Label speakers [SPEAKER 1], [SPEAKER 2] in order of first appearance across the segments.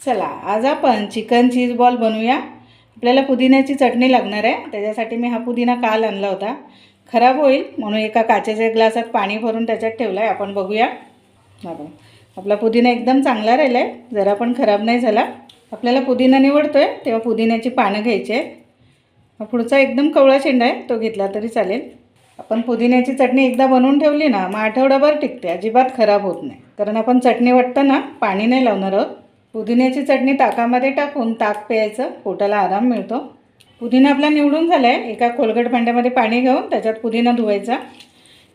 [SPEAKER 1] चला आज आपण चिकन चीज बॉल बनवूया। आपल्याला पुदिन्याची चटणी लागणार आहे। त्याच्यासाठी मी हा पुदिना काल आणला होता, खराब होईल म्हणून एका काचेच्या ग्लासात पाणी भरून त्याच्यात ठेवला आहे। आपण बघूया। आपला पुदिना एकदम चांगला राहिला आहे, जरा पण खराब नाही झाला। आपल्याला पुदिना निवडतोय तेव्हा पुदिन्याची पानं घ्यायची आहेत। पुढचा एकदम कवळा शेंडा आहे, तो घेतला तरी चालेल। आपण पुदिन्याची चटणी एकदा बनवून ठेवली ना, मग आठवडाभर टिकते, अजिबात खराब होत नाही। कारण आपण चटणी वाटताना पाणी नाही लावणार आहोत। पुदिन्याची चटणी ताकामध्ये टाकून ताक प्यायचं, पोटाला आराम मिळतो। पुदिना आपला निवडून झाला आहे। एका खोलगट भांड्यामध्ये पाणी घेऊन त्याच्यात पुदिना धुवायचा,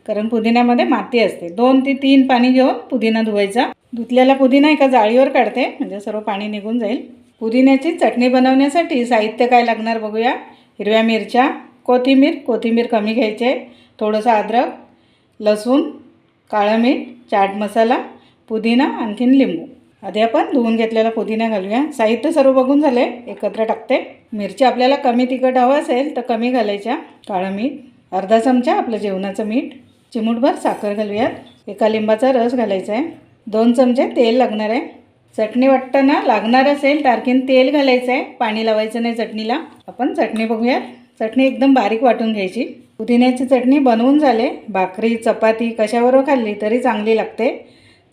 [SPEAKER 1] कारण पुदिन्यामध्ये माती असते। 2 ते 3 पाणी घेऊन पुदिना धुवायचा। धुतलेला पुदिना एका जाळीवर काढते, म्हणजे सर्व पाणी निघून जाईल। पुदिन्याची चटणी बनवण्यासाठी साहित्य काय लागणार बघूया। हिरव्या मिरच्या, कोथिंबीर कमी घ्यायचे, थोडंसं अद्रक, लसूण, काळं मीठ, चाट मसाला, पुदिना, आणखीन लिंबू। आधी आपण धुवून घेतलेला पुदिना घालूया। साहित्य सर्व बघून झाले, एकत्र टाकते। मिरची आपल्याला कमी तिखट हवं असेल तर कमी घालायच्या। काळं मीठ, अर्धा चमचा आपलं जेवणाचं मीठ, चिमूटभर साखर घालूयात। एका लिंबाचा रस घालायचा आहे। 2 चमचे तेल लागणार आहे। चटणी वाटताना लागणार असेल तर आणखीन तेल घालायचं आहे, पाणी लावायचं नाही चटणीला। आपण चटणी बघूया। चटणी एकदम बारीक वाटून घ्यायची। पुदिन्याची चटणी बनवून झाले, भाकरी चपाती कशाबरोबर खाल्ली तरी चांगली लागते।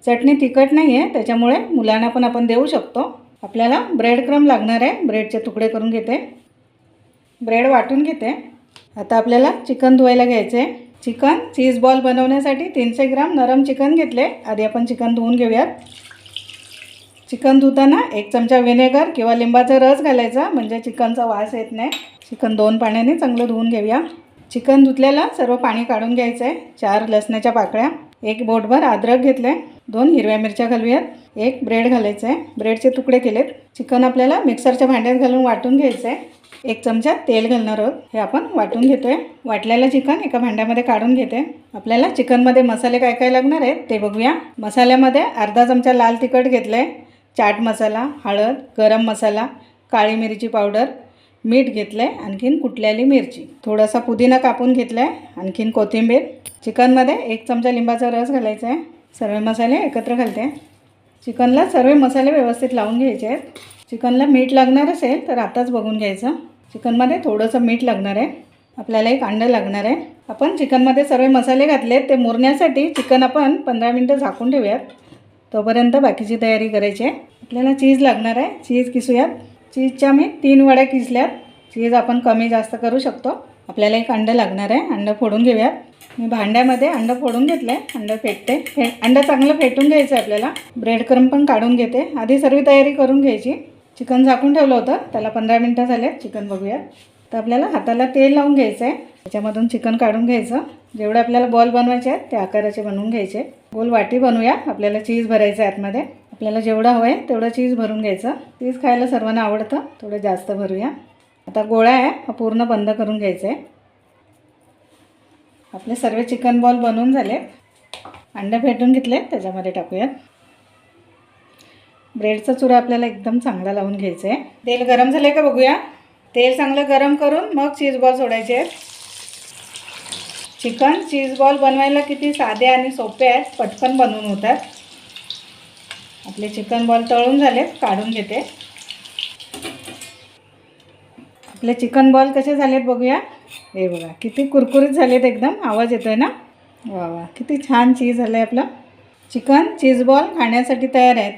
[SPEAKER 1] चटणी तिखट नाही आहे, त्याच्यामुळे मुलांना पण आपण देऊ शकतो। आपल्याला ब्रेड क्रम्ब लागणार आहे, ब्रेडचे तुकडे करून घेते, ब्रेड वाटून घेते। आता आपल्याला चिकन धुवायला घ्यायचे आहे। चिकन चीज बॉल बनवण्यासाठी 300 ग्राम नरम चिकन घेतले। आधी आपण चिकन धुवून घेऊयात। चिकन धुताना 1 चमचा व्हिनेगर किंवा लिंबाचा रस घालायचा, म्हणजे चिकनचा वास येत नाही। चिकन 2 पाण्याने चांगलं धुवून घेऊया। चिकन धुतलेला सर्व पाणी काढून घ्यायचं आहे। 4 लसणाच्या पाकळ्या, 1 बोटभर अद्रक घेतले, 2 हिरव्या मिरच्या घालूयात, 1 ब्रेड घालायचं आहे, ब्रेडचे तुकडे केलेत। चिकन आपल्याला मिक्सरच्या भांड्यात घालून वाटून घ्यायचं आहे। 1 चमचा तेल घालणार आहोत, हे आपण वाटून घेतोय। वाटलेलं चिकन एका भांड्यामध्ये काढून घेते। आपल्याला चिकनमध्ये मसाले काय काय लागणार आहेत ते बघूया। मसाल्यामध्ये अर्धा चमचा लाल तिखट घेतलंय, चाट मसाला, हळद, गरम मसाला, काळी मिरची पावडर, मीठ घेतलंय, आणखीन कुटलेली मिरची, थोडासा पुदिना कापून घेतलाय, आणखीन कोथिंबीर। चिकनमध्ये 1 चमचा लिंबाचा रस घालायचा आहे। सर्व मसाले एकत्र घालते। चिकनला सर्व मसाले व्यवस्थित लावून घ्यायचे आहेत। चिकनला मीठ लागणार असेल तर आताच बघून घ्यायचं। चिकनमध्ये थोडंसं मीठ लागणार आहे। आपल्याला 1 अंडं लागणार आहे। आपण चिकनमध्ये सर्व मसाले घातले, ते मुरण्यासाठी चिकन आपण 15 मिनटं झाकून ठेवूयात। तोपर्यंत बाकीची तयारी करायची आहे। आपल्याला चीज लागणार आहे, चीज किसूयात। चीजच्या मी 3 वड्या किसल्यात। चीज आपण कमी जास्त करू शकतो। आपल्याला 1 अंडं लागणार आहे, अंडं फोडून घेऊयात। मी भांड्यामध्ये अंडं फोडून घेतलं आहे, अंडं फेटते। अंडं चांगलं फेटून घ्यायचं आहे आपल्याला। ब्रेड क्रम्ब पण काढून घेते, आधी सर्व तयारी करून घ्यायची। चिकन झाकून ठेवलं होतं, त्याला 15 मिनटं झाले। चिकन बघूयात। तर आपल्याला हाताला तेल लावून घ्यायचं आहे, त्याच्यामधून चिकन काढून घ्यायचं। जेवढे आपल्याला बॉल बनवायचे आहेत ते आकाराचे बनवून घ्यायचे। गोल वाटी बनवूया, आपल्याला चीज भरायचं आहे आतमध्ये। आपल्याला जेवढं हवं आहे तेवढं चीज भरून घ्यायचं। चीज खायला सर्वांना आवडतं, थोडं जास्त भरूया। आता गोळा आहे, हा पूर्ण बंद करून घ्यायचा आहे। आपले सर्व चिकन बॉल बनवून झाले। अंडे फेटून घेतले, त्याच्यामध्ये टाकूयात। ब्रेडचा चुरा आपल्याला एकदम चांगला लावून घ्यायचा आहे। तेल गरम झाले का बघूया। तेल चांगलं गरम करून मग चीज बॉल सोडायचे आहेत। चिकन चीज बॉल बनवायला किती साधे आणि सोपे आहेत, पटकन बनवून होतात। आपले चिकन बॉल तळून झालेत, काढून घेते। आपले चिकन बॉल कसे झालेत बघूया। हे बघा किती कुरकुरीत झालेत, एकदम आवाज येतोय ना। वा वा, किती छान चीज झालं आहे आपलं। चिकन चीज बॉल खाण्यासाठी तयार आहेत।